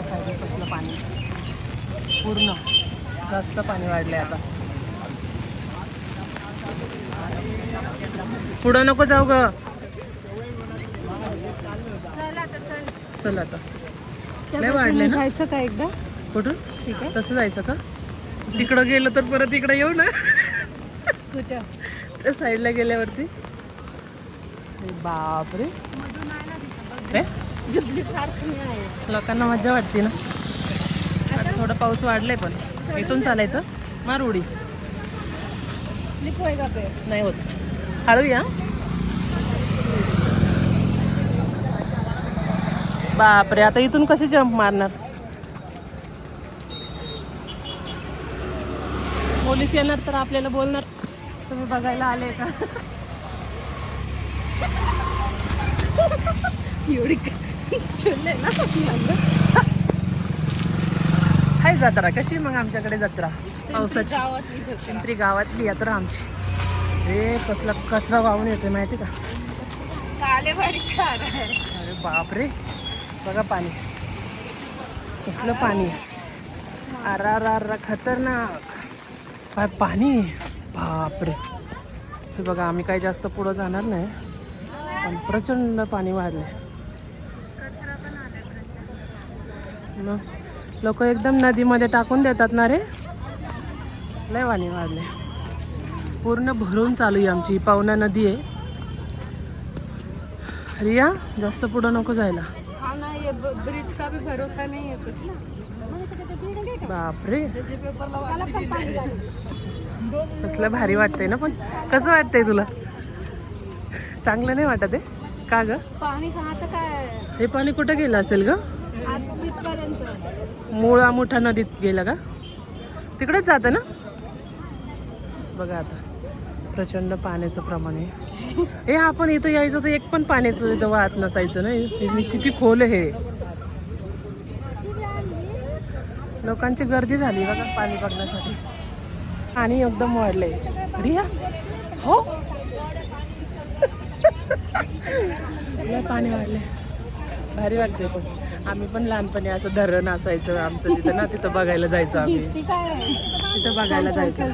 साईडला कसलं पाणी, पूर्ण जास्त पाणी वाढलंय आता. पुढं नको जाऊ ग. चल आता नाही वाढले ना. जायचं का एकदा? कुठून? ठीक आहे. तसं जायचं का? तिकडं गेलं तर परत इकडे येऊ ना. कुठं? त्या साईडला गेल्यावरती. बापरे, लोकांना मजा वाटते ना. आता थोडं पाऊस वाढलाय पण इथून चालायचं. मार उडी. स्लिप होय का पे? नाही होत, हळू या. बापरे, आता इथून कशी जंप मारणार? पोलीस येणार तर आपल्याला बोलणार, तुम्ही बघायला आले का? एवढी चुनले ना. हाय जत्रा कशी मग आमच्याकडे जत्रा पावसाची. गावातली जत्रा. पिंपरी गावातली यात्रा आमची. हे कसला कचरा वाहून येतोय माहिती का? कालेवाडीचा. अरे बापरे, बघा पाणी, कसलं पाणी. अरा खतरनाक काय पाणी. बापरे, हे बघा. आम्ही काही जास्त पुढं जाणार नाही, पण प्रचंड पाणी वाढले. लोक एकदम नदीमध्ये टाकून देतात ना रे. लय पाणी वाढले, पूर्ण भरून चालू आहे आमची पवना नदी आहे. रिया जास्त पुढं नको जायला. हाँ ना, ये ब्रिज का भी भरोसा नहीं है कुछ. बापरे, कसलं भारी वाटतंय ना. पण कसं वाटतंय तुला? चांगलं नाही वाटत आहे का ग? पाणी आता काय हे पाणी कुठं गेलं असेल ग? तिथपर्यंत. मुळा मोठा नदीत गेला का? तिकडेच जातं ना. बघा आता प्रचंड पाण्याचं प्रमाण आहे. हे आपण इथं यायचं तर एक पण पाण्याचं इथं वाहत नसायचं ना. किती खोल आहे हे. लोकांची गर्दी झाली बघा पाणी बघण्यासाठी. पाणी एकदम वाढलंय. रिया हो, पाणी वाढलंय, भारी वाटतंय. पण आम्ही पण लहानपणी असं धरण असायचं आमचं तिथं ना, तिथं बघायला जायचं आम्ही. तिथं बघायला जायचं.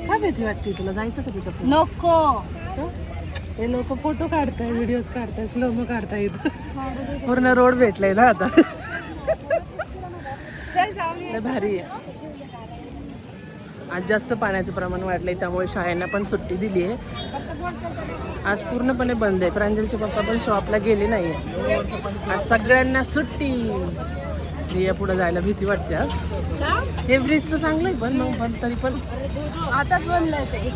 काय भीती वाटते तुला? जायचं का तिथं? नको. हे लोक फोटो काढताय, व्हिडिओज काढताय, स्लोमो काढताय. इथं पूर्ण रोड भेटलाय ना आता. लय भारी आहे. आज जास्त पाण्याचं प्रमाण वाढलंय, त्यामुळे शाळांना पण सुट्टी दिली आहे. आज पूर्णपणे बंद आहे. प्रांजलचे पप्पा पण शॉपला गेले नाही. आज सगळ्यांना सुट्टी. रिया पुढे जायला भीती वाटते. हे ब्रिजचं चांगलं आहे पण तरी पण आताच बनलंय ते.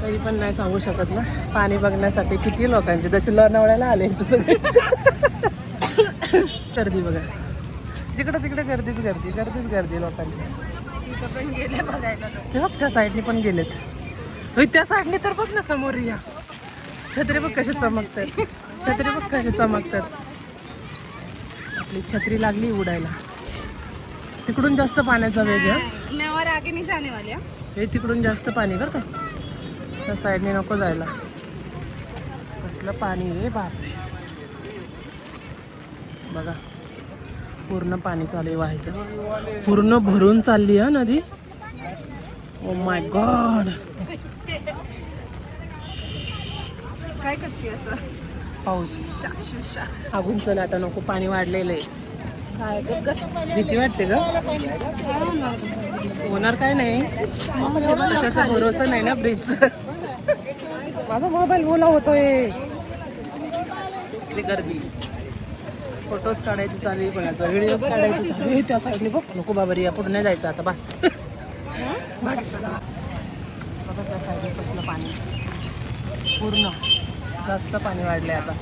तरी पण नाही सांगू शकत ना. पाणी बघण्यासाठी किती लोकांचे जसे लोणावळ्याला आले तसं. गर्दी बघा, जिकडं तिकडे गर्दीच गर्दी लोकांची. पण गेले बघायला. बघ त्या साईडने पण गेलेत. त्या साईडने तर बघ ना समोर या. छत्री बघ कशी चमकतात. छत्री बघ कशी चमकतात. आपली छत्री लागली उडायला. तिकडून जास्त पाण्याचा वेग आहे. और आगे नहीं जाने वाले. हे तिकडून जास्त पाणी बरं का. त्या साईडने नको जायला. कसलं पाणी रे बापरे. बघा पूर्ण पाणी चालू आहे व्हायचं. पूर्ण भरून चालली आहे नदी. Oh my God. काय करते असं? पाऊस अगून चल आता नको. पाणी वाढलेलं आहे. काय भीती वाटते ग. होणार काय नाही. कशाचा भरोसा नाही ना ब्रिजचा. माझा मोबाईल बोला होतोय. कसली गर्दी. फोटोज काढायचे चालू आहे, कोणाचा व्हिडिओज काढायचे चालू आहे. त्या साईडने बघ. नको बाबा रिया पुढे नाही जायचं आता. बस बस. बघा त्या साईडने कसलं पाणी. पूर्ण जास्त पाणी वाढलंय आता.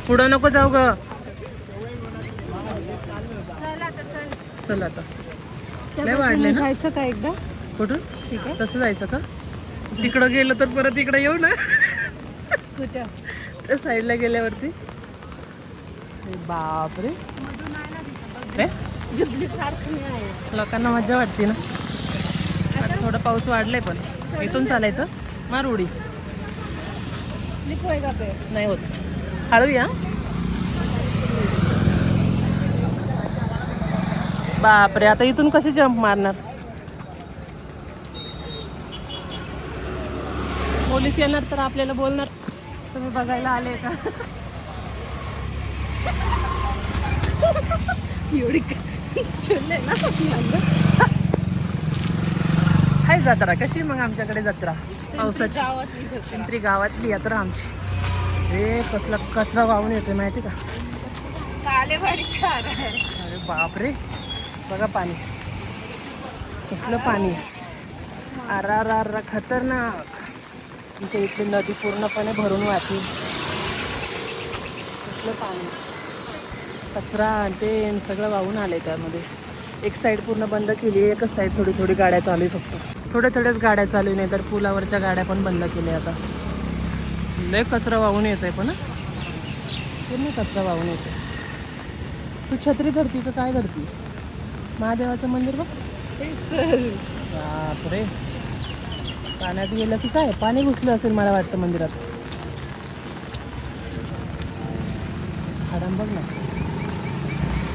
पुढं नको जाऊ ग. चल आता नाही वाढले ना. जायचं का एकदा? कुठून? ठीक आहे. तसं जायचं का? तिकडं गेलं तर परत इकडे येऊ ना. कुठं? त्या साईडला गेल्यावरती. बापरे, लोकांना मजा वाटते ना. आता थोडं पाऊस वाढलाय पण इथून चालायचं. मार उडी. स्लिप होय का पे? नाही होत, हळू या. बापरे, आता इथून कशी जंप मारणार? पोलीस येणार तर आपल्याला बोलणार तुम्ही बघायला आले का. एवढी चुलले ना हाय जत्रा कशी मग आमच्याकडे जत्रा पावसाची. गावातली जत्रा. पिंपरी गावातली यात्रा आमची. हे कसला कचरा वाहून येतोय माहिती का. कालेवाडीचा आहे. अरे बापरे, बघा पाणी कसलं पाणी. अरा खतरनाक. आमच्या इथली नदी पूर्णपणे भरून वाहते. कसलं पाणी, कचरा आणि ते सगळं वाहून आलंय त्यामध्ये. एक साईड पूर्ण बंद केली आहे, एकच साईड थोडी गाड्या चालू आहे. फक्त थोड्याच गाड्या चालू नाही तर पुलावरच्या गाड्या पण बंद केल्या आता. लय कचरा वाहून येत आहे पण पूर्ण कचरा वाहून येते. तू छत्री धरती तर काय धरती? महादेवाचं मंदिर बघ. बापरे, पाण्यात गेलं की काय पाणी घुसलं असेल मला वाटतं मंदिरात. झाडां बघ ना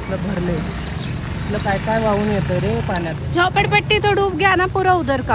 कसलं भरले. काय काय वाहून येतं रे पाण्यात. झोपड़पट्टी तो डूब गया ना पूरा उधर का.